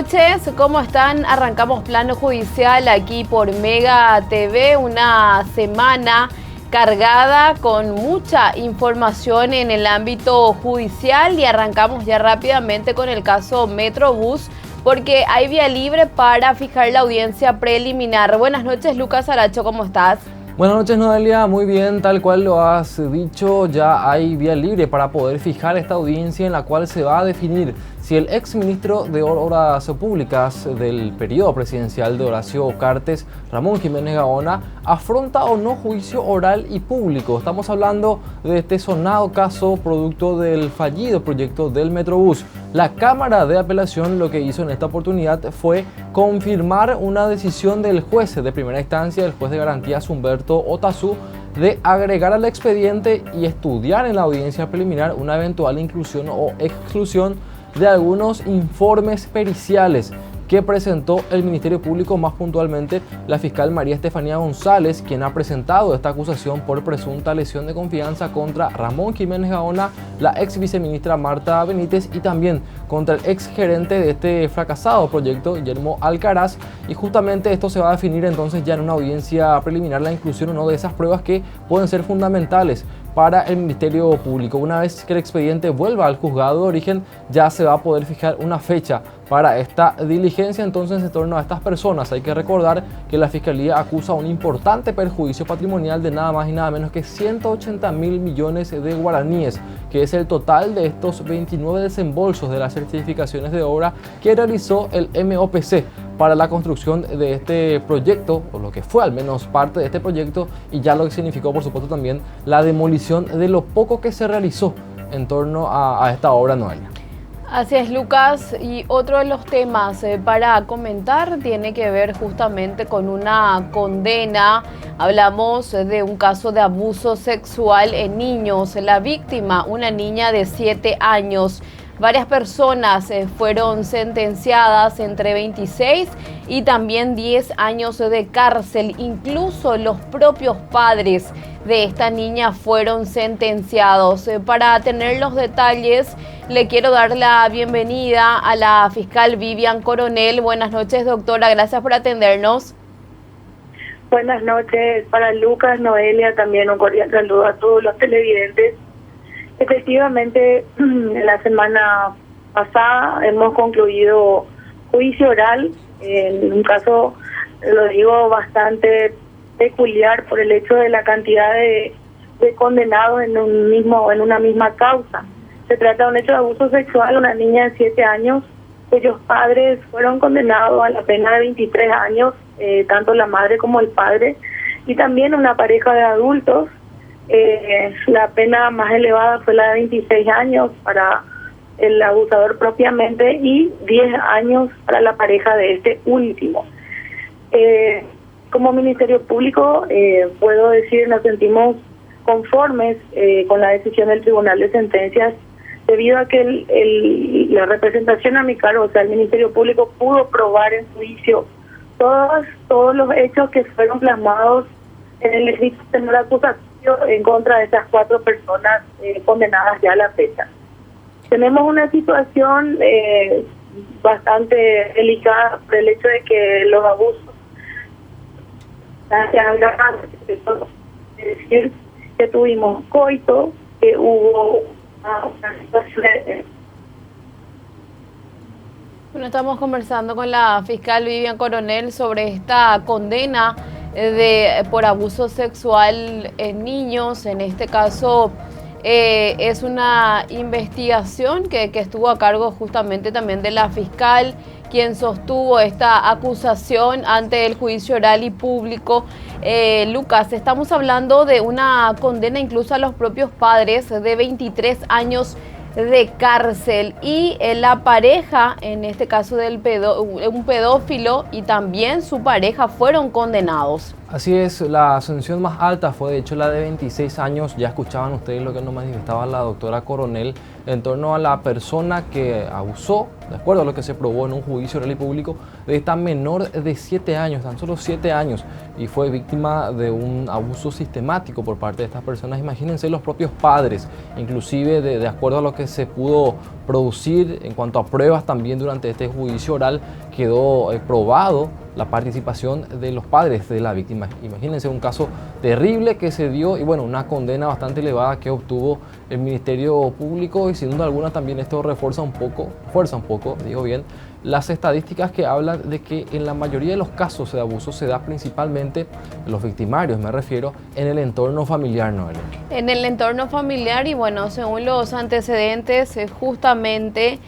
noches, ¿cómo están? Arrancamos Plano Judicial aquí por Mega TV, una semana cargada con mucha información en el ámbito judicial y arrancamos ya rápidamente con el caso Metrobús porque hay vía libre para fijar la audiencia preliminar. Buenas noches, Lucas Aracho, ¿cómo estás? Buenas noches, Noelia. Muy bien, tal cual lo has dicho, ya hay vía libre para poder fijar esta audiencia en la cual se va a definir si el exministro de Obras Públicas del periodo presidencial de Horacio Cartes, Ramón Jiménez Gaona, afronta o no juicio oral y público. Estamos hablando de este sonado caso producto del fallido proyecto del Metrobús. La Cámara de Apelación lo que hizo en esta oportunidad fue confirmar una decisión del juez de primera instancia, el juez de garantías Humberto Otazú, de agregar al expediente y estudiar en la audiencia preliminar una eventual inclusión o exclusión de algunos informes periciales que presentó el Ministerio Público, más puntualmente la fiscal María Estefanía González, quien ha presentado esta acusación por presunta lesión de confianza contra Ramón Jiménez Gaona, la ex viceministra Marta Benítez y también contra el ex gerente de este fracasado proyecto, Guillermo Alcaraz, y justamente esto se va a definir entonces ya en una audiencia preliminar, la inclusión o no de esas pruebas que pueden ser fundamentales para el Ministerio Público. Una vez que el expediente vuelva al juzgado de origen, ya se va a poder fijar una fecha para esta diligencia entonces en torno a estas personas. Hay que recordar que la Fiscalía acusa un importante perjuicio patrimonial de nada más y nada menos que 180.000 millones de guaraníes, que es el total de estos 29 desembolsos de las certificaciones de obra que realizó el MOPC para la construcción de este proyecto, o lo que fue al menos parte de este proyecto, y ya lo que significó por supuesto también la demolición de lo poco que se realizó en torno a esta obra, Noelia. Así es, Lucas, y otro de los temas para comentar tiene que ver justamente con una condena. Hablamos de un caso de abuso sexual en niños. La víctima, una niña de 7 años. Varias personas fueron sentenciadas entre 26 y también 10 años de cárcel. Incluso los propios padres de esta niña fueron sentenciados. Para tener los detalles, le quiero dar la bienvenida a la fiscal Vivian Coronel. Buenas noches, doctora. Gracias por atendernos. Buenas noches para Lucas, Noelia, también un cordial saludo a todos los televidentes. Efectivamente, la semana pasada hemos concluido juicio oral en un caso, lo digo, bastante peculiar por el hecho de la cantidad de condenados en una misma causa. Se trata de un hecho de abuso sexual, una niña de 7 años, cuyos padres fueron condenados a la pena de 23 años, tanto la madre como el padre, y también una pareja de adultos. La pena más elevada fue la de 26 años para el abusador propiamente y 10 años para la pareja de este último. Como Ministerio Público, puedo decir, nos sentimos conformes con la decisión del Tribunal de Sentencias, debido a que la representación a mi cargo, o sea, el Ministerio Público pudo probar en juicio todos los hechos que fueron plasmados en el escrito tenor acusatorio en contra de esas 4 personas condenadas ya a la fecha. Tenemos una situación bastante delicada por el hecho de que los abusos se habla, es decir, que tuvimos coito, que hubo una situación Bueno, estamos conversando con la fiscal Vivian Coronel sobre esta condena por abuso sexual en niños. En este caso es una investigación que estuvo a cargo justamente también de la fiscal, quien sostuvo esta acusación ante el juicio oral y público. Lucas, estamos hablando de una condena incluso a los propios padres de 23 años de cárcel y la pareja, en este caso un pedófilo y también su pareja fueron condenados. Así es, la sanción más alta fue de hecho la de 26 años. Ya escuchaban ustedes lo que nos manifestaba la doctora Coronel en torno a la persona que abusó, de acuerdo a lo que se probó en un juicio oral y público, de esta menor de 7 años, tan solo 7 años, y fue víctima de un abuso sistemático por parte de estas personas. Imagínense los propios padres, inclusive de acuerdo a lo que se pudo producir en cuanto a pruebas también durante este juicio oral, quedó probado la participación de los padres de la víctima. Imagínense un caso terrible que se dio y bueno, una condena bastante elevada que obtuvo el Ministerio Público, y sin duda alguna también esto fuerza un poco, digo bien, las estadísticas que hablan de que en la mayoría de los casos de abuso se da principalmente, los victimarios me refiero, en el entorno familiar, Noelia. En el entorno familiar y bueno, según los antecedentes, justamente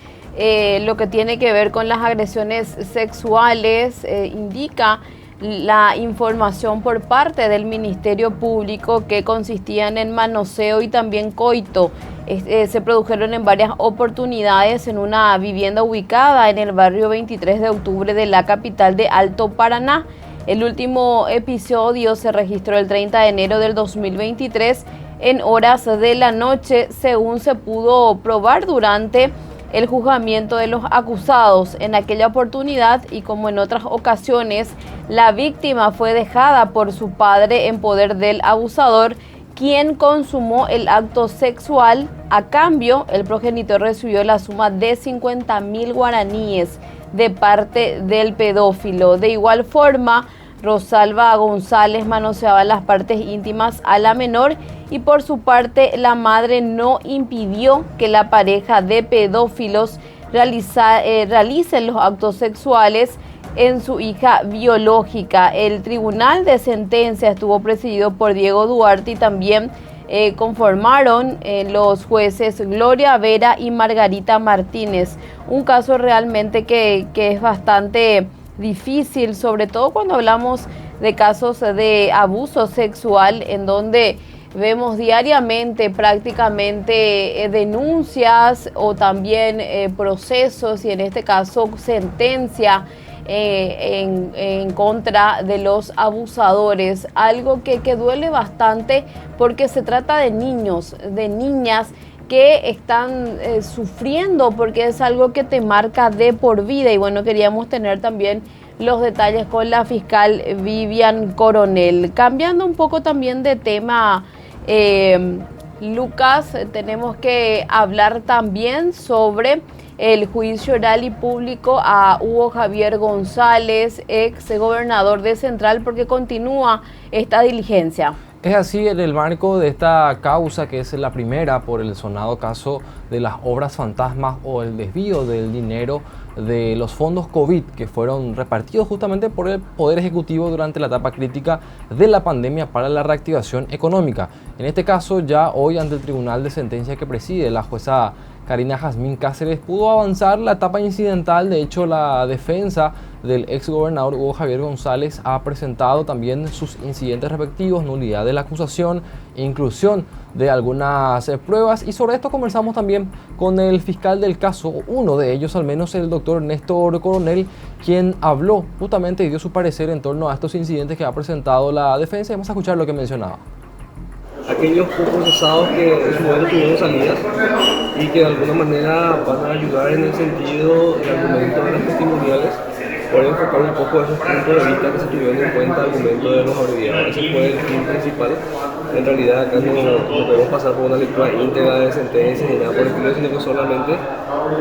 lo que tiene que ver con las agresiones sexuales indica la información por parte del Ministerio Público que consistían en manoseo y también coito. Se produjeron en varias oportunidades en una vivienda ubicada en el barrio 23 de octubre de la capital de Alto Paraná. El último episodio se registró el 30 de enero del 2023 en horas de la noche, según se pudo probar durante el juzgamiento de los acusados. En aquella oportunidad y como en otras ocasiones, la víctima fue dejada por su padre en poder del abusador, quien consumó el acto sexual. A cambio, el progenitor recibió la suma de 50.000 guaraníes de parte del pedófilo. De igual forma, Rosalba González manoseaba las partes íntimas a la menor y por su parte la madre no impidió que la pareja de pedófilos realicen los actos sexuales en su hija biológica. El tribunal de sentencia estuvo presidido por Diego Duarte y también conformaron los jueces Gloria Vera y Margarita Martínez. Un caso realmente que es bastante difícil, sobre todo cuando hablamos de casos de abuso sexual, en donde vemos diariamente prácticamente denuncias o también procesos y en este caso sentencia en contra de los abusadores, algo que duele bastante porque se trata de niños, de niñas que están sufriendo, porque es algo que te marca de por vida. Y bueno, queríamos tener también los detalles con la fiscal Vivian Coronel. Cambiando un poco también de tema, Lucas, tenemos que hablar también sobre el juicio oral y público a Hugo Javier González, ex gobernador de Central, porque continúa esta diligencia. Es así, en el marco de esta causa, que es la primera por el sonado caso de las obras fantasmas o el desvío del dinero de los fondos COVID que fueron repartidos justamente por el Poder Ejecutivo durante la etapa crítica de la pandemia para la reactivación económica. En este caso, ya hoy ante el Tribunal de Sentencia que preside la jueza Karina Jazmín Cáceres, pudo avanzar la etapa incidental. De hecho, la defensa del ex gobernador Hugo Javier González ha presentado también sus incidentes respectivos, nulidad de la acusación, inclusión de algunas pruebas, y sobre esto conversamos también con el fiscal del caso, uno de ellos al menos, el doctor Néstor Coronel, quien habló justamente y dio su parecer en torno a estos incidentes que ha presentado la defensa. Vamos a escuchar lo que mencionaba. Aquellos procesados que en su momento tuvieron salidas y que de alguna manera van a ayudar en el sentido del argumento de las testimoniales, por enfocar un poco esos puntos de vista que se tuvieron en cuenta al momento de los abreviados. Ese fue el fin principal. En realidad acá no podemos pasar por una lectura íntegra de sentencias ni nada por el estilo, sino que solamente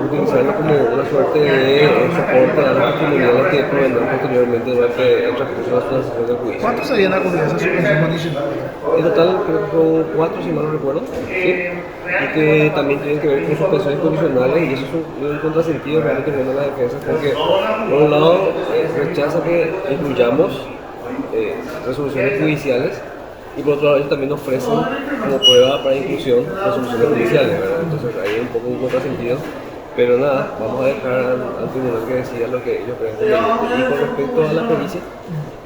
utilizarlo como una suerte de soporte a las testimoniales que provendrán posteriormente durante el transcurso de la sesión del juicio. ¿Cuántos se habían acudido a esa suspensión condicional? En total creo que son 4, si mal no recuerdo, ¿sí? Y que también tienen que ver con suspensiones condicionales, y eso es un contrasentido realmente bueno de la defensa, porque por un lado rechaza que incluyamos resoluciones judiciales, y por otro lado ellos también ofrecen como prueba para inclusión resoluciones judiciales, ¿verdad? Entonces ahí hay un poco un contrasentido, pero nada, vamos a dejar al tribunal que decida lo que ellos creen conveniente. Y con respecto a la pericia,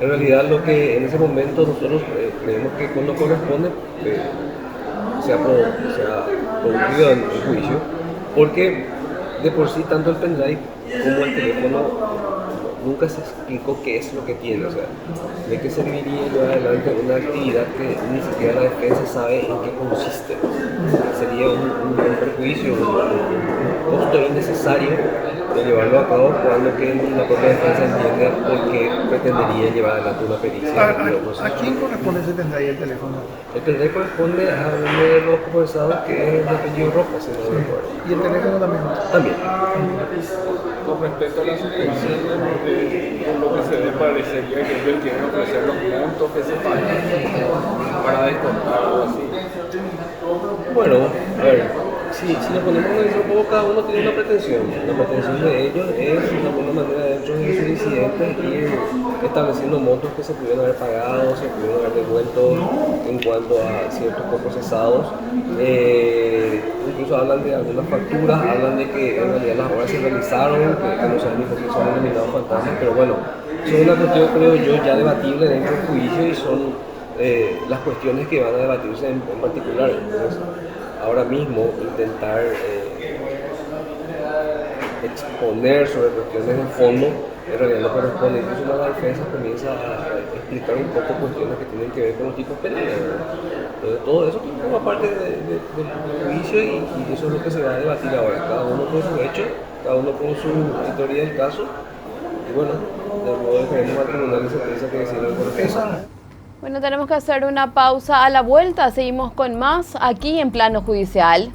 en realidad lo que en ese momento nosotros creemos que cuando corresponde se ha producido en el juicio, porque de por sí tanto el pendrive como el teléfono nunca se explicó qué es lo que tiene, o sea, de qué serviría llevar adelante una actividad que ni siquiera la defensa sabe en qué consiste. Sería un perjuicio, un costo innecesario de llevarlo a cabo cuando que la propia defensa entiende por qué pretendería llevar adelante una pericia. ¿A quién corresponde ese pendrive el teléfono? El pendrive corresponde a uno de los procesados que es el apellido Rojas, si no me acuerdo. ¿Y el teléfono también? También. Con respecto a la suspensión, por lo que se ve, parecería que ellos quieren ofrecer los montos que se pagan para descontar o así. Bueno, a ver, si nos ponemos a analizar un poco, cada uno tiene una pretensión. La pretensión de ellos es, de alguna manera, dentro de sus incidentes, ir estableciendo montos que se pudieron haber pagado, se pudieron haber devuelto en cuanto a ciertos coprocesados. Incluso hablan de algunas facturas, hablan de que en realidad las obras se realizaron, que no saben ni por qué son denominados fantasmas, pero bueno, son una cuestión, creo yo, ya debatible dentro del juicio y son las cuestiones que van a debatirse en particular. Entonces, ahora mismo intentar exponer sobre cuestiones de fondo en realidad no corresponde. Incluso la defensa comienza a explicar un poco cuestiones que tienen que ver con los tipos penales. Entonces, todo eso forma parte del juicio y eso es lo que se va a debatir ahora. Cada uno con su hecho, cada uno con su historia del caso. Y bueno, de nuevo dejaremos al tribunal de sentencia que decida por eso. Bueno, tenemos que hacer una pausa. A la vuelta seguimos con más aquí en Plano Judicial.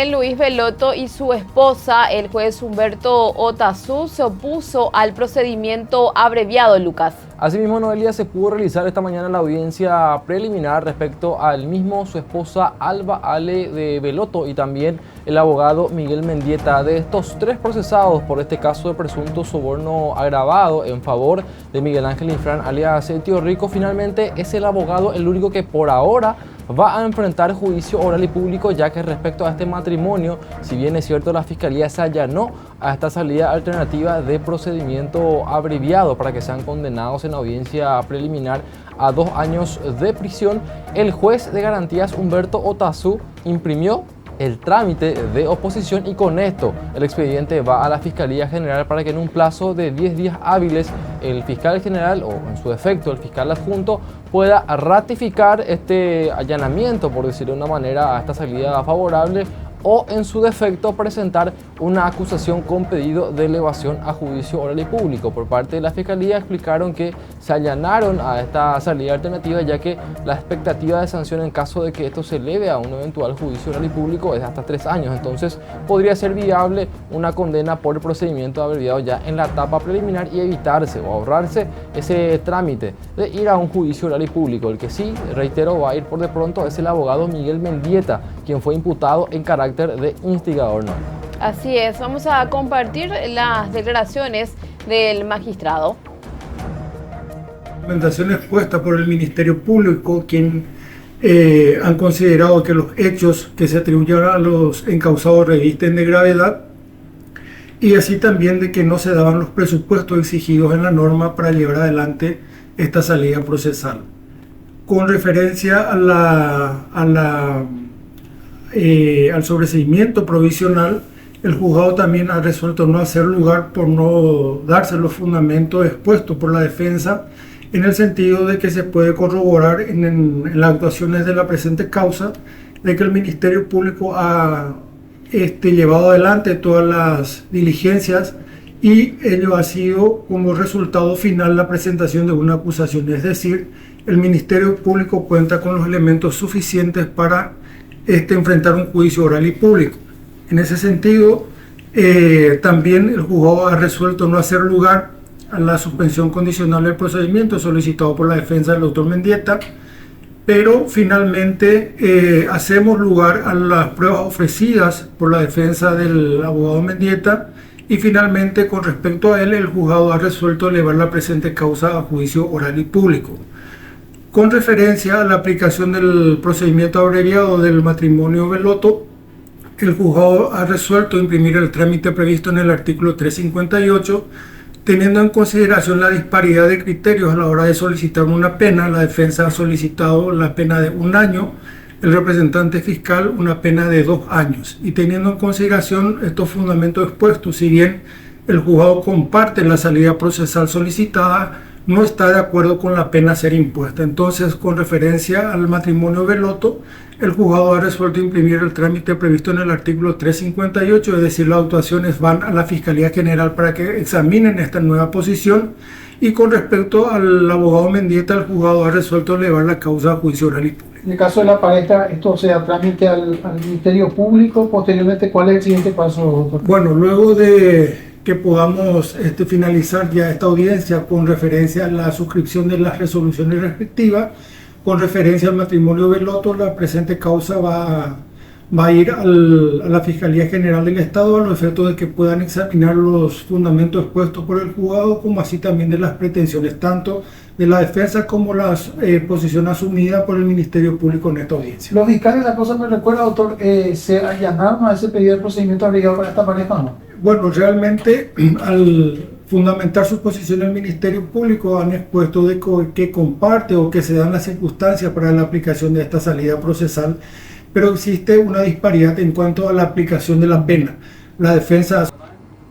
Luis Belotto y su esposa, el juez Humberto Otazú, se opuso al procedimiento abreviado, Lucas. Asimismo, Noelia, se pudo realizar esta mañana la audiencia preliminar respecto al mismo su esposa Alba Ale de Belotto y también el abogado Miguel Mendieta. De estos tres procesados por este caso de presunto soborno agravado en favor de Miguel Ángel Infran alias Tío Rico, finalmente es el abogado el único que por ahora va a enfrentar juicio oral y público, ya que respecto a este matrimonio, si bien es cierto la Fiscalía se allanó a esta salida alternativa de procedimiento abreviado para que sean condenados en audiencia preliminar a 2 años de prisión, el juez de garantías Humberto Otazú imprimió el trámite de oposición y con esto el expediente va a la Fiscalía General para que en un plazo de 10 días hábiles el fiscal general o en su defecto el fiscal adjunto pueda ratificar este allanamiento, por decirlo de una manera, a esta salida favorable o en su defecto presentar una acusación con pedido de elevación a juicio oral y público. Por parte de la Fiscalía explicaron que se allanaron a esta salida alternativa, ya que la expectativa de sanción en caso de que esto se eleve a un eventual juicio oral y público es hasta 3 años. Entonces podría ser viable una condena por el procedimiento abreviado ya en la etapa preliminar y evitarse o ahorrarse ese trámite de ir a un juicio oral y público. El que sí, reitero, va a ir por de pronto es el abogado Miguel Mendieta, quien fue imputado en carácter de instigador. ¿No? Así es, vamos a compartir las declaraciones del magistrado. Argumentación expuesta por el Ministerio Público, quien han considerado que los hechos que se atribuyeron a los encausados revisten de gravedad y así también de que no se daban los presupuestos exigidos en la norma para llevar adelante esta salida procesal. Con referencia al sobreseimiento provisional, el juzgado también ha resuelto no hacer lugar por no darse los fundamentos expuestos por la defensa, en el sentido de que se puede corroborar en las actuaciones de la presente causa de que el Ministerio Público ha llevado adelante todas las diligencias y ello ha sido como resultado final la presentación de una acusación, es decir, el Ministerio Público cuenta con los elementos suficientes para enfrentar un juicio oral y público. En ese sentido, también el juzgado ha resuelto no hacer lugar a la suspensión condicional del procedimiento solicitado por la defensa del doctor Mendieta, pero finalmente hacemos lugar a las pruebas ofrecidas por la defensa del abogado Mendieta y finalmente con respecto a él el juzgado ha resuelto elevar la presente causa a juicio oral y público. Con referencia a la aplicación del procedimiento abreviado del matrimonio Veloto, el juzgado ha resuelto imprimir el trámite previsto en el artículo 358, teniendo en consideración la disparidad de criterios a la hora de solicitar una pena. La defensa ha solicitado la pena de 1 año, el representante fiscal una pena de 2 años. Y teniendo en consideración estos fundamentos expuestos, si bien el juzgado comparte la salida procesal solicitada, no está de acuerdo con la pena a ser impuesta. Entonces, con referencia al matrimonio Veloto, el juzgado ha resuelto imprimir el trámite previsto en el artículo 358, es decir, las actuaciones van a la Fiscalía General para que examinen esta nueva posición. Y con respecto al abogado Mendieta, el juzgado ha resuelto elevar la causa a juicio oral y público. En el caso de la pareja, esto se da trámite al Ministerio Público. Posteriormente, ¿cuál es el siguiente paso, doctor? Bueno, luego de que podamos finalizar ya esta audiencia con referencia a la suscripción de las resoluciones respectivas, con referencia al matrimonio Veloto, la presente causa va a ir a la Fiscalía General del Estado a los efectos de que puedan examinar los fundamentos expuestos por el juzgado, como así también de las pretensiones tanto de la defensa como la posición asumida por el Ministerio Público en esta audiencia. Los fiscales, la cosa me recuerda, doctor, ¿se allanaron a ese pedido de procedimiento abreviado para esta pareja o no? Bueno, realmente al fundamentar su posición el Ministerio Público han expuesto de que comparte o que se dan las circunstancias para la aplicación de esta salida procesal, pero existe una disparidad en cuanto a la aplicación de la pena. La defensa...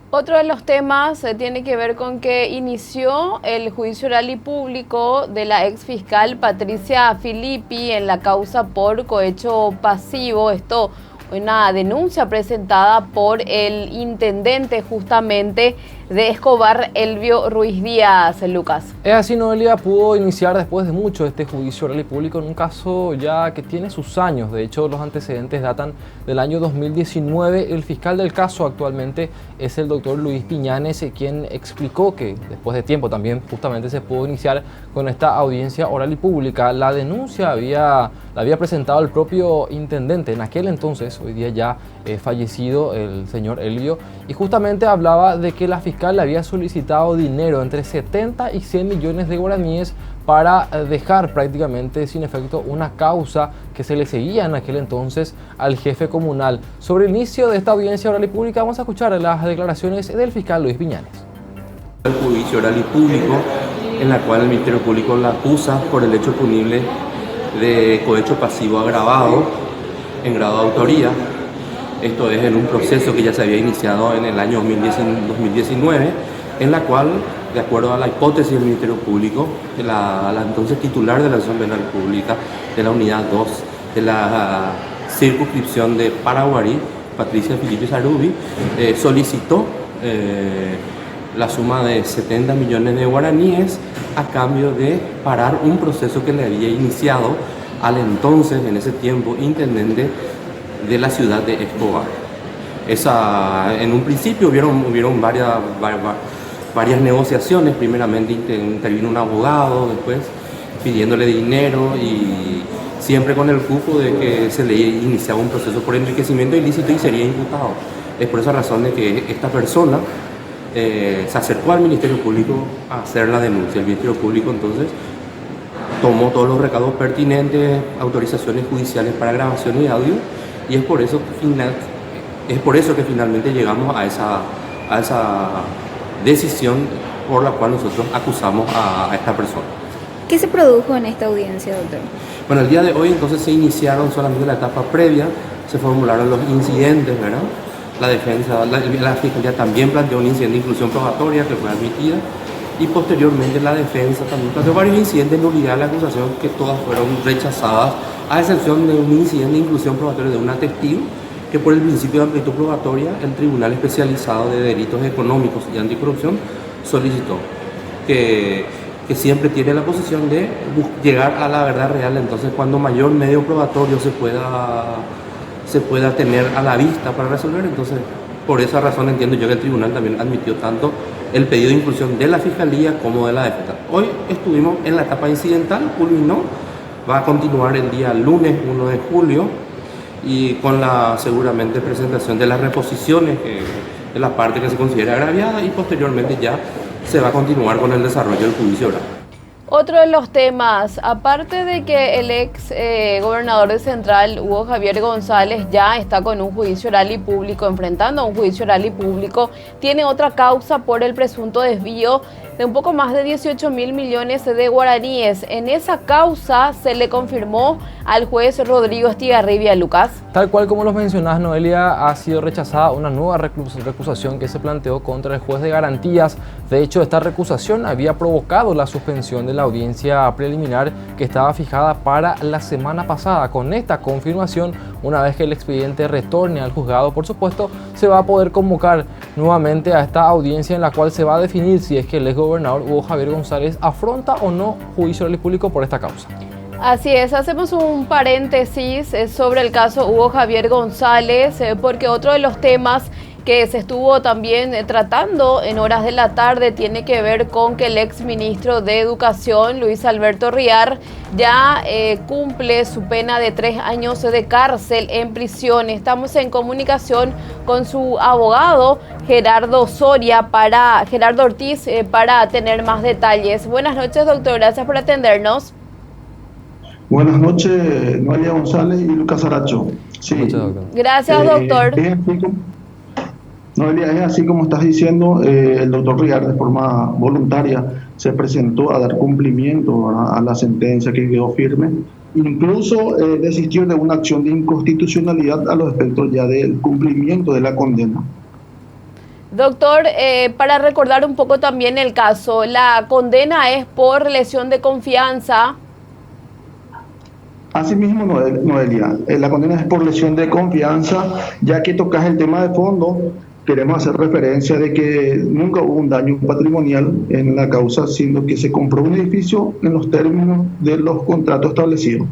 Otro de los temas tiene que ver con que inició el juicio oral y público de la ex fiscal Patricia Filippi en la causa por cohecho pasivo. Esto, una denuncia presentada por el intendente justamente de Escobar, Elvio Ruiz Díaz. Lucas. Es así, Noelia pudo iniciar después de mucho este juicio oral y público en un caso ya que tiene sus años. De hecho, los antecedentes datan del año 2019. El fiscal del caso actualmente es el doctor Luis Piñanes, quien explicó que después de tiempo también justamente se pudo iniciar con esta audiencia oral y pública. La denuncia la había presentado el propio intendente en aquel entonces, hoy día ya fallecido, el señor Elvio, y justamente hablaba de que la fiscal le había solicitado dinero entre 70 y 100 millones de guaraníes para dejar prácticamente sin efecto una causa que se le seguía en aquel entonces al jefe comunal. Sobre el inicio de esta audiencia oral y pública vamos a escuchar las declaraciones del fiscal Luis Piñanes. El juicio oral y público en la cual el Ministerio Público la acusa por el hecho punible de cohecho pasivo agravado en grado de autoría. Esto es en un proceso que ya se había iniciado en el año 2019, en la cual, de acuerdo a la hipótesis del Ministerio Público, la entonces titular de la Acción Penal Pública de la Unidad 2 de la circunscripción de Paraguarí, Patricia Filippi Sarubi, solicitó la suma de 70 millones de guaraníes a cambio de parar un proceso que le había iniciado al entonces, en ese tiempo, intendente de la ciudad de Escobar. En un principio hubieron varias negociaciones. Primeramente intervino un abogado, después pidiéndole dinero y siempre con el cupo de que se le iniciaba un proceso por enriquecimiento ilícito y sería imputado. Es por esa razón de que esta persona se acercó al Ministerio Público a hacer la denuncia. El Ministerio Público entonces tomó todos los recaudos pertinentes, autorizaciones judiciales para grabación y audio, y es por eso que finalmente llegamos a esa decisión por la cual nosotros acusamos a esta persona. ¿Qué se produjo en esta audiencia, doctor? Bueno, el día de hoy entonces se iniciaron solamente la etapa previa, se formularon los incidentes, ¿verdad? La defensa, la Fiscalía también planteó un incidente de inclusión probatoria que fue admitida, y posteriormente la defensa también planteó varios incidentes de nulidad de la acusación que todas fueron rechazadas, a excepción de un incidente de inclusión probatoria de una testigo que por el principio de amplitud probatoria el Tribunal Especializado de Delitos Económicos y Anticorrupción solicitó que siempre tiene la posición de llegar a la verdad real. Entonces, cuando mayor medio probatorio se pueda tener a la vista para resolver, entonces por esa razón entiendo yo que el tribunal también admitió tanto el pedido de inclusión de la Fiscalía como de la Defensa. Hoy estuvimos en la etapa incidental, culminó, va a continuar el día lunes 1 de julio y con la seguramente presentación de las reposiciones de la parte que se considera agraviada y posteriormente ya se va a continuar con el desarrollo del juicio oral. Otro de los temas, aparte de que el ex gobernador de Central, Hugo Javier González, ya está con un juicio oral y público, enfrentando un juicio oral y público, tiene otra causa por el presunto desvío de un poco más de 18.000 millones de guaraníes. En esa causa se le confirmó al juez Rodrigo Estigarribia, Lucas. Tal cual como lo mencionás, Noelia, ha sido rechazada una nueva recusación que se planteó contra el juez de garantías. De hecho, esta recusación había provocado la suspensión de la audiencia preliminar que estaba fijada para la semana pasada. Con esta confirmación, una vez que el expediente retorne al juzgado, por supuesto, se va a poder convocar nuevamente a esta audiencia en la cual se va a definir si es que el exgobernador Hugo Javier González afronta o no juicio oral y público por esta causa. Así es, hacemos un paréntesis sobre el caso Hugo Javier González, porque otro de los temas que se estuvo también tratando en horas de la tarde tiene que ver con que el exministro de Educación, Luis Alberto Riar, ya cumple su pena de 3 años de cárcel en prisión. Estamos en comunicación con su abogado, Gerardo Ortiz, para tener más detalles. Buenas noches, doctor, gracias por atendernos. Buenas noches, Noelia González y Lucas Aracho. Sí. Gracias, doctor. Noelia, es así como estás diciendo, el doctor Riar de forma voluntaria se presentó a dar cumplimiento, ¿verdad?, a la sentencia que quedó firme. Incluso desistió de una acción de inconstitucionalidad a los efectos ya del cumplimiento de la condena. Doctor, para recordar un poco también el caso, la condena es por lesión de confianza. Asimismo, Noelia, la condena es por lesión de confianza, ya que tocas el tema de fondo. Queremos hacer referencia de que nunca hubo un daño patrimonial en la causa, siendo que se compró un edificio en los términos de los contratos establecidos.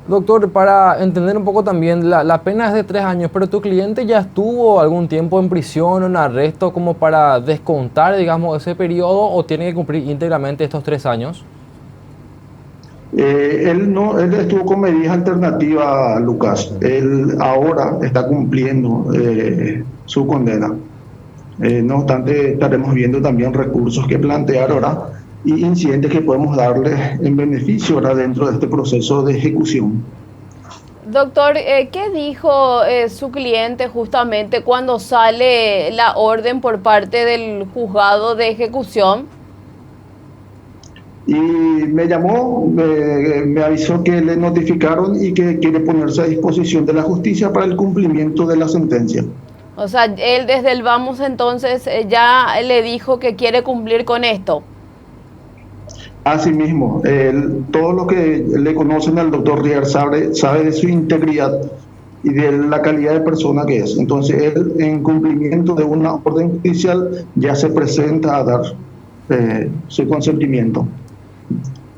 Doctor, para entender un poco también, la pena es de 3 años, pero tu cliente ya estuvo algún tiempo en prisión o en arresto como para descontar, digamos, ese periodo, o tiene que cumplir íntegramente estos 3 años. Él estuvo con medidas alternativas, Lucas. Él ahora está cumpliendo su condena. No obstante, estaremos viendo también recursos que plantear ahora y incidentes que podemos darle en beneficio ahora dentro de este proceso de ejecución. Doctor, ¿qué dijo su cliente justamente cuando sale la orden por parte del juzgado de ejecución? Y me llamó, me avisó que le notificaron y que quiere ponerse a disposición de la justicia para el cumplimiento de la sentencia. O sea, él desde el vamos entonces ya le dijo que quiere cumplir con esto. Asimismo, todo lo que le conocen al doctor Riar sabe de su integridad y de la calidad de persona que es. Entonces, él en cumplimiento de una orden judicial ya se presenta a dar su consentimiento.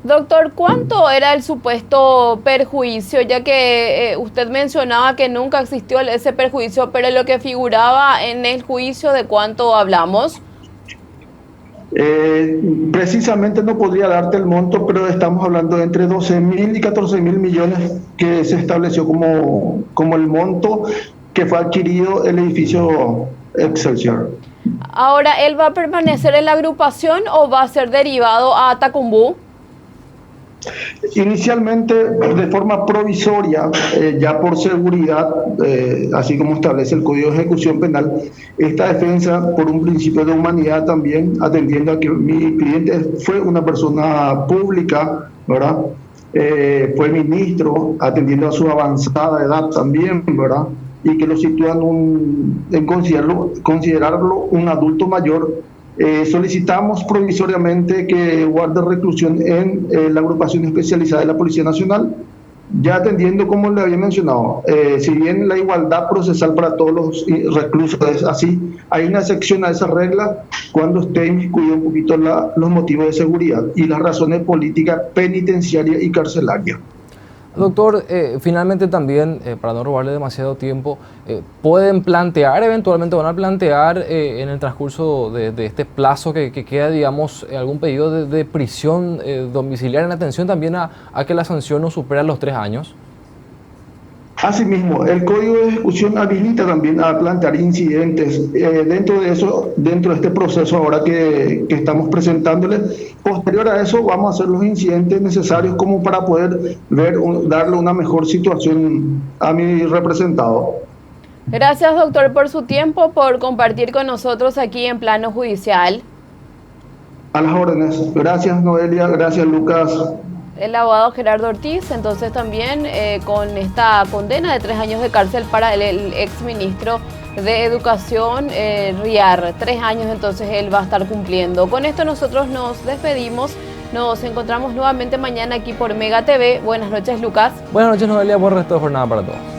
Doctor, ¿cuánto era el supuesto perjuicio? Ya que usted mencionaba que nunca existió ese perjuicio, pero lo que figuraba en el juicio, ¿de cuánto hablamos? Precisamente no podría darte el monto, pero estamos hablando de entre 12.000 y 14.000 millones que se estableció como el monto que fue adquirido el edificio Excelsior. Ahora, ¿él va a permanecer en la agrupación o va a ser derivado a Tacumbú? Inicialmente, de forma provisoria, ya por seguridad, así como establece el Código de Ejecución Penal, esta defensa por un principio de humanidad también, atendiendo a que mi cliente fue una persona pública, ¿verdad? Fue ministro, atendiendo a su avanzada edad también, ¿verdad? Y que lo sitúan en considerarlo un adulto mayor. Solicitamos provisoriamente que guarde reclusión en la agrupación especializada de la Policía Nacional, ya atendiendo, como le había mencionado, si bien la igualdad procesal para todos los reclusos es así, hay una excepción a esa regla cuando esté inmiscuido un poquito los motivos de seguridad y las razones políticas, penitenciarias y carcelarias. Doctor, finalmente también, para no robarle demasiado tiempo, ¿pueden plantear, eventualmente van a plantear en el transcurso de este plazo que queda, digamos, algún pedido de prisión domiciliaria en atención también a que la sanción no supera los 3 años? Asimismo, el Código de Ejecución habilita también a plantear incidentes dentro de eso, dentro de este proceso ahora que estamos presentándole. Posterior a eso vamos a hacer los incidentes necesarios como para poder darle una mejor situación a mi representado. Gracias, doctor, por su tiempo, por compartir con nosotros aquí en Plano Judicial. A las órdenes. Gracias, Noelia. Gracias, Lucas. El abogado Gerardo Ortiz, entonces también con esta condena de 3 años de cárcel para el exministro de Educación, Riar. 3 años entonces él va a estar cumpliendo. Con esto nosotros nos despedimos. Nos encontramos nuevamente mañana aquí por Mega TV. Buenas noches, Lucas. Buenas noches, Noelia. Buen resto de jornada para todos.